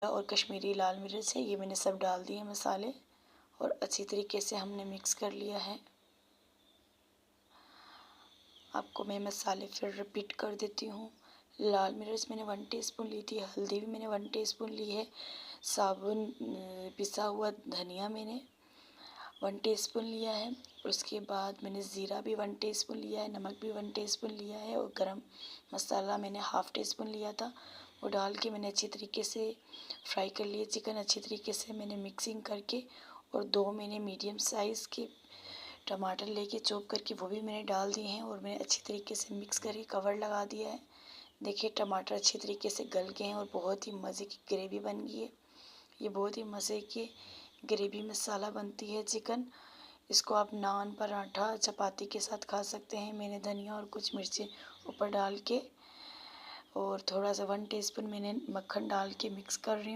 और कश्मीरी लाल मिर्च है, ये मैंने सब डाल दिए मसाले और अच्छी तरीके से हमने मिक्स कर लिया है। आपको मैं मसाले फिर रिपीट कर देती हूँ। लाल मिर्च मैंने 1 टीस्पून ली थी, हल्दी भी मैंने 1 टीस्पून ली है, साबुन पिसा हुआ धनिया मैंने 1 टीस्पून लिया है। उसके बाद मैंने ज़ीरा भी 1 टीस्पून लिया है, नमक भी 1 टीस्पून लिया है और गरम मसाला मैंने ½ टीस्पून लिया था। वो डाल के मैंने अच्छी तरीके से फ्राई कर लिया चिकन। अच्छी तरीके से मैंने मिक्सिंग करके और 2 मैंने मीडियम साइज़ के टमाटर लेके चॉप करके वो भी मैंने डाल दिए हैं और मैंने अच्छी तरीके से मिक्स करके कवर लगा दिया है। देखिए टमाटर अच्छी तरीके से गल गए हैं और बहुत ही मज़े की ग्रेवी बन गई है। ये बहुत ही मज़े की ग्रेवी मसाला बनती है चिकन। इसको आप नान, पराठा, चपाती के साथ खा सकते हैं। मैंने धनिया और कुछ मिर्चें ऊपर डाल के और थोड़ा सा 1 टीस्पून मैंने मक्खन डाल के मिक्स कर रही हूँ।